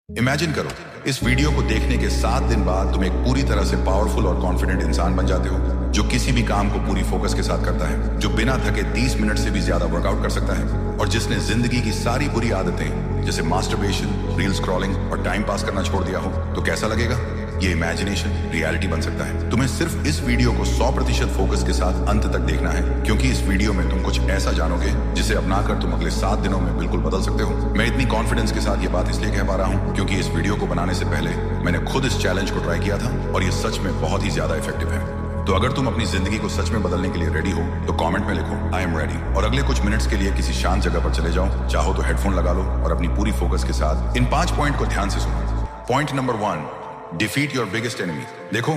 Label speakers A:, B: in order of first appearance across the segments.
A: Imagine करो, इस video को देखने के 7 दिन बाद तुम एक पूरी तरह से पावरफुल और कॉन्फिडेंट इंसान बन जाते हो, जो किसी भी काम को पूरी फोकस के साथ करता है, जो बिना थके 30 मिनट से भी ज्यादा वर्कआउट कर सकता है, और जिसने जिंदगी की सारी बुरी आदतें जैसे मास्टरबेशन, रील स्क्रॉलिंग और टाइम पास करना छोड़ दिया हो। तो कैसा लगेगा? ये इमेजिनेशन रियलिटी बन सकता है। तुम्हें सिर्फ इस वीडियो को 100% फोकस के साथ अंत तक देखना है, क्योंकि इस वीडियो में तुम कुछ ऐसा जानोगे जिसे अपनाकर तुम अगले 7 दिनों में बिल्कुल बदल सकते हो। मैं इतनी कॉन्फिडेंस के साथ ये बात इसलिए कह पा रहा हूँ क्योंकि इस वीडियो को बनाने से पहले मैंने खुद इस चैलेंज को ट्राई किया था और ये सच में बहुत ही ज्यादा इफेक्टिव है। तो अगर तुम अपनी जिंदगी को सच में बदलने के लिए रेडी हो तो कमेंट में लिखो आई एम रेडी, और अगले कुछ मिनट्स के लिए किसी शांत जगह पर चले जाओ। चाहो तो हेडफोन लगा लो और अपनी पूरी फोकस के साथ इन 5 पॉइंट को ध्यान से सुनो। Point number 1, defeat your biggest enemy. देखो,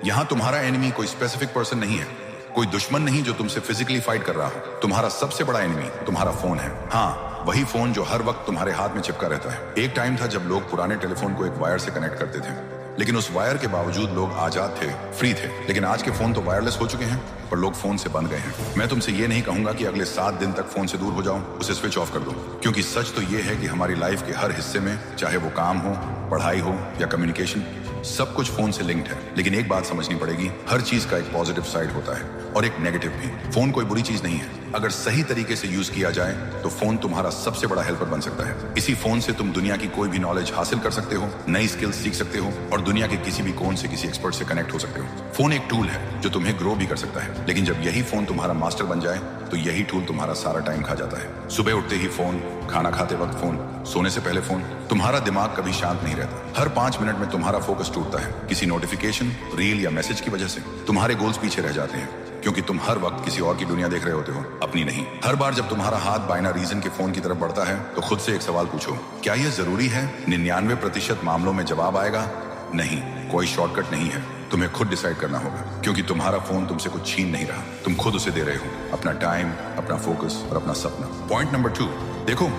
A: यहाँ तुम्हारा एनिमी कोई स्पेसिफिक पर्सन नहीं है, कोई दुश्मन नहीं जो तुमसे फिजिकली फाइट कर रहा हो। तुम्हारा सबसे बड़ा एनिमी तुम्हारा फोन है। हाँ, वही फोन जो हर वक्त तुम्हारे हाथ में चिपका रहता है। एक टाइम था जब लोग पुराने टेलीफोन को एक वायर से कनेक्ट करते थे, लेकिन उस वायर के बावजूद लोग आजाद थे, फ्री थे। लेकिन आज के फोन तो वायरलेस हो चुके हैं, पर लोग फोन से बंध गए हैं। मैं तुमसे ये नहीं कहूंगा कि अगले 7 दिन तक फोन से दूर हो जाओ, उसे स्विच ऑफ कर दो, क्योंकि सच तो ये है कि हमारी लाइफ के हर हिस्से में, चाहे वो काम हो, पढ़ाई हो या कम्युनिकेशन, सब कुछ फोन से लिंक्ड है। लेकिन एक बात समझनी पड़ेगी, हर चीज का एक पॉजिटिव साइड होता है और एक नेगेटिव भी। फोन कोई बुरी चीज नहीं है। अगर सही तरीके से यूज किया जाए तो फोन तुम्हारा सबसे बड़ा हेल्पर बन सकता है। इसी फोन से तुम दुनिया की कोई भी नॉलेज हासिल कर सकते हो, नई स्किल्स सीख सकते हो और दुनिया के किसी भी कोन से किसी एक्सपर्ट से कनेक्ट हो सकते हो। फोन एक टूल है जो तुम्हें ग्रो भी कर सकता है, लेकिन जब यही फोन तुम्हारा मास्टर बन जाए तो यही टूल तुम्हारा सारा टाइम खा जाता है। सुबह उठते ही फोन, खाना खाते वक्त फोन, सोने से पहले फोन। तुम्हारा दिमाग कभी शांत नहीं रहता। हर 5 मिनट में तुम्हारा फोकस टूटता है, किसी नोटिफिकेशन, रील या मैसेज की वजह से। तुम्हारे गोल्स पीछे रह जाते हैं क्योंकि तुम हर वक्त किसी और की दुनिया देख रहे होते हो, अपनी नहीं। हर बार जब तुम्हारा हाथ बाइना रीजन के फोन की तरफ बढ़ता है तो खुद से एक सवाल पूछो, क्या यह जरूरी है? 99% मामलों में जवाब आएगा नहीं। कोई शॉर्टकट नहीं है, तुम्हें खुद डिसाइड करना होगा, क्योंकि तुम्हारा फोन तुमसे कुछ छीन नहीं रहा, तुम खुद उसे दे रहे हो, अपना टाइम, अपना फोकस और अपना सपना। पॉइंट नंबर 2, देखो,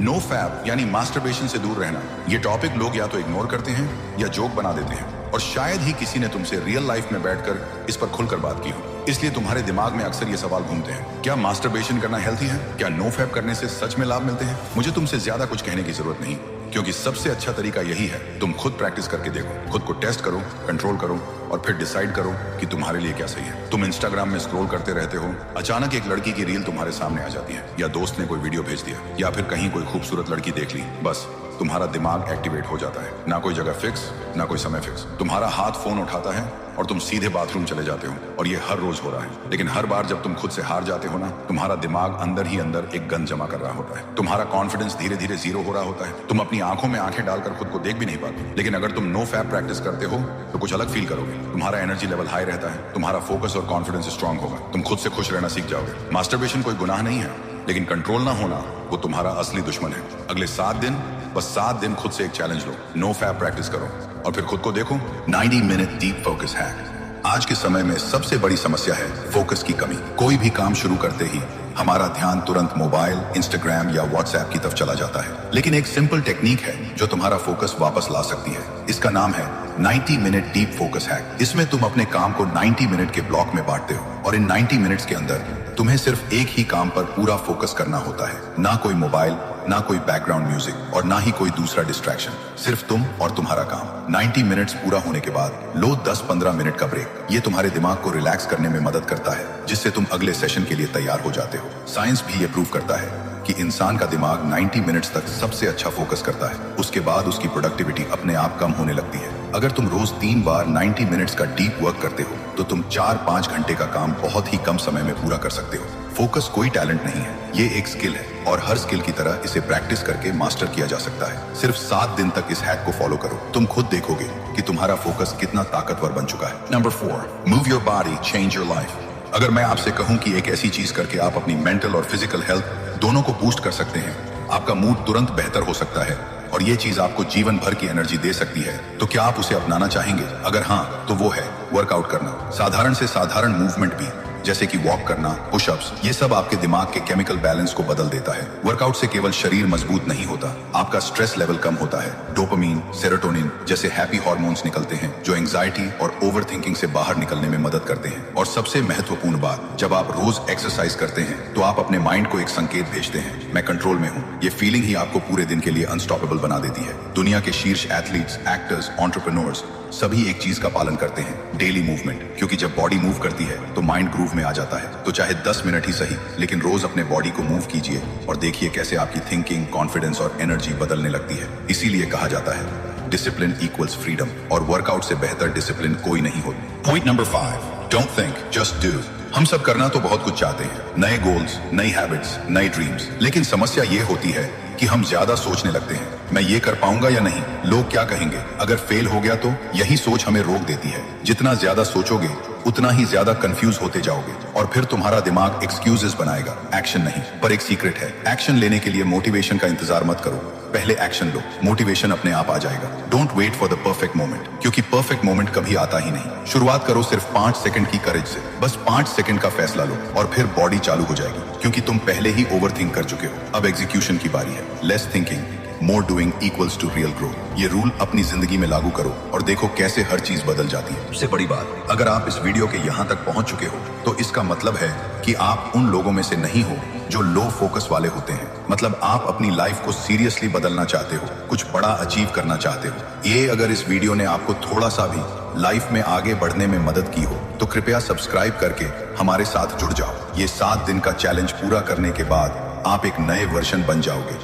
A: नो फैप यानी मास्टरबेशन से दूर रहना। ये टॉपिक लोग या तो इग्नोर करते हैं या जोक बना देते हैं, और शायद ही किसी ने तुमसे रियल लाइफ में बैठकर इस पर खुलकर बात की हो। इसलिए तुम्हारे दिमाग में अक्सर ये सवाल घूमते हैं, क्या मास्टरबेशन करना हेल्थी है? क्या नो फैप करने से सच में लाभ मिलते हैं? मुझे तुमसे ज्यादा कुछ कहने की जरूरत नहीं, क्योंकि सबसे अच्छा तरीका यही है, तुम खुद प्रैक्टिस करके देखो, खुद को टेस्ट करो, कंट्रोल करो और फिर डिसाइड करो कि तुम्हारे लिए क्या सही है। तुम इंस्टाग्राम में स्क्रॉल करते रहते हो, अचानक एक लड़की की रील तुम्हारे सामने आ जाती है, या दोस्त ने कोई वीडियो भेज दिया, या फिर कहीं कोई खूबसूरत लड़की देख ली, बस तुम्हारा दिमाग एक्टिवेट हो जाता है। ना कोई जगह फिक्स, ना कोई समय फिक्स। तुम्हारा हाथ फोन उठाता है और तुम सीधे बाथरूम चले जाते हो, और ये हर रोज हो रहा है। लेकिन हर बार जब तुम खुद से हार जाते हो ना, तुम्हारा दिमाग अंदर ही अंदर एक गन जमा कर रहा होता है। तुम्हारा कॉन्फिडेंस धीरे धीरे जीरो हो रहा होता है। तुम अपनी आंखों में आंखें डालकर खुद को देख भी नहीं पाते। लेकिन अगर तुम नो फैप प्रैक्टिस करते हो तो कुछ अलग फील करोगे। तुम्हारा एनर्जी लेवल हाई रहता है, तुम्हारा फोकस और कॉन्फिडेंस स्ट्रांग होगा, तुम खुद से खुश रहना सीख जाओगे। मास्टरबेशन कोई गुनाह नहीं है, लेकिन कंट्रोल ना होना वो तुम्हारा असली दुश्मन है। अगले 7 दिन, बस 7 दिन खुद से एक चैलेंज लो, नो फैप प्रैक्टिस करो और फिर खुद को देखो। 90 मिनट डीप फोकस हैक। आज के समय में सबसे बड़ी समस्या है फोकस की कमी। कोई भी काम शुरू करते ही हमारा ध्यान तुरंत मोबाइल, इंस्टाग्राम या व्हाट्सएप की तरफ चला जाता है। लेकिन एक सिंपल टेक्निक है जो तुम्हारा फोकस वापस ला सकती है। इसका नाम है 90 मिनट डीप फोकस हैक। इसमें तुम अपने काम को 90 मिनट के ब्लॉक में बांटते हो, और इन 90 मिनट्स के अंदर तुम्हें सिर्फ एक ही काम पर पूरा फोकस करना होता है। ना कोई मोबाइल, ना कोई बैकग्राउंड म्यूजिक और ना ही कोई दूसरा डिस्ट्रैक्शन, सिर्फ तुम और तुम्हारा काम। 90 मिनट्स पूरा होने के बाद लो 10-15 मिनट का ब्रेक। ये तुम्हारे दिमाग को रिलैक्स करने में मदद करता है, जिससे तुम अगले सेशन के लिए तैयार हो जाते हो। साइंस भी ये प्रूव करता है कि इंसान का दिमाग 90 मिनट्स तक सबसे अच्छा फोकस करता है। उसके बाद उसकी प्रोडक्टिविटी अपने आप कम होने लगती है। अगर तुम रोज 3 बार 90 मिनट्स का डीप वर्क करते हो तो तुम 4-5 घंटे का काम बहुत ही कम समय में पूरा कर सकते हो। फोकस कोई टैलेंट नहीं है, ये एक स्किल है, और हर स्किल की तरह इसे प्रैक्टिस करके मास्टर किया जा सकता है। सिर्फ 7 दिन तक इस हैक को फॉलो करो, तुम खुद देखोगे कि तुम्हारा फोकस कितना ताकतवर बन चुका है। Number 4, move your body, change your life. अगर मैं आपसे कहूं कि एक ऐसी चीज करके आप अपनी मेंटल और फिजिकल हेल्थ दोनों को बूस्ट कर सकते हैं, आपका मूड तुरंत बेहतर हो सकता है और ये चीज आपको जीवन भर की एनर्जी दे सकती है, तो क्या आप उसे अपनाना चाहेंगे? अगर हाँ, तो वो है वर्कआउट करना। साधारण से साधारण मूवमेंट भी जैसे कि वॉक करना, पुशअप्स, ये सब आपके दिमाग के केमिकल बैलेंस को बदल देता है। वर्कआउट से केवल शरीर मजबूत नहीं होता, आपका स्ट्रेस लेवल कम होता है। डोपामीन, सेरोटोनिन जैसे हैप्पी हार्मोन्स निकलते हैं जो एंजाइटी और ओवर थिंकिंग से बाहर निकलने में मदद करते हैं। और सबसे महत्वपूर्ण बात, जब आप रोज एक्सरसाइज करते हैं तो आप अपने माइंड को एक संकेत भेजते हैं, मैं कंट्रोल में हूँ। ये फीलिंग ही आपको पूरे दिन के लिए अनस्टॉपेबल बना देती है। दुनिया के शीर्ष एथलीट्स, एक्टर्स, एंटरप्रेन्योर्स सभी एक चीज का पालन करते हैं, डेली मूवमेंट। क्योंकि जब बॉडी मूव करती है तो माइंड ग्रूव में आ जाता है। तो चाहे 10 मिनट ही सही, लेकिन रोज अपने बॉडी को मूव कीजिए और देखिए कैसे आपकी थिंकिंग, कॉन्फिडेंस और एनर्जी बदलने लगती है। इसीलिए कहा जाता है डिसिप्लिन इक्वल्स फ्रीडम, और वर्कआउट से बेहतर डिसिप्लिन कोई नहीं होती। Point number 5, don't think, just do. हम सब करना तो बहुत कुछ चाहते हैं, नए गोल्स, नई हैबिट्स, नई ड्रीम्स, लेकिन समस्या ये होती है कि हम ज्यादा सोचने लगते हैं, मैं ये कर पाऊंगा या नहीं, लोग क्या कहेंगे, अगर फेल हो गया तो। यही सोच हमें रोक देती है। जितना ज्यादा सोचोगे उतना ही ज्यादा कंफ्यूज होते जाओगे और फिर तुम्हारा दिमाग एक्सक्यूजेस बनाएगा, एक्शन नहीं। पर एक सीक्रेट है, एक्शन लेने के लिए मोटिवेशन का इंतजार मत करो, पहले एक्शन लो, मोटिवेशन अपने आप आ जाएगा। Don't wait for the perfect moment, क्योंकि परफेक्ट मोमेंट कभी आता ही नहीं। शुरुआत करो सिर्फ 5 सेकंड की करेज से, बस 5 सेकंड का फैसला लो और फिर बॉडी चालू हो जाएगी, क्योंकि तुम पहले ही ओवरथिंक कर चुके हो। अब एग्जीक्यूशन की बारी है। Less thinking, more doing equals to real growth. ये रूल अपनी जिंदगी में लागू करो और देखो कैसे हर चीज बदल जाती है। सबसे बड़ी बात, अगर आप इस वीडियो के यहाँ तक पहुंच चुके हो तो इसका मतलब है कि आप उन लोगों में से नहीं हो जो लो फोकस वाले होते हैं। मतलब आप अपनी लाइफ को सीरियसली बदलना चाहते हो, कुछ बड़ा अचीव करना चाहते हो। ये अगर इस वीडियो ने आपको थोड़ा सा भी लाइफ में आगे बढ़ने में मदद की हो तो कृपया सब्सक्राइब करके हमारे साथ जुड़ जाओ। ये 7 दिन का चैलेंज पूरा करने के बाद आप एक नए वर्जन बन जाओगे।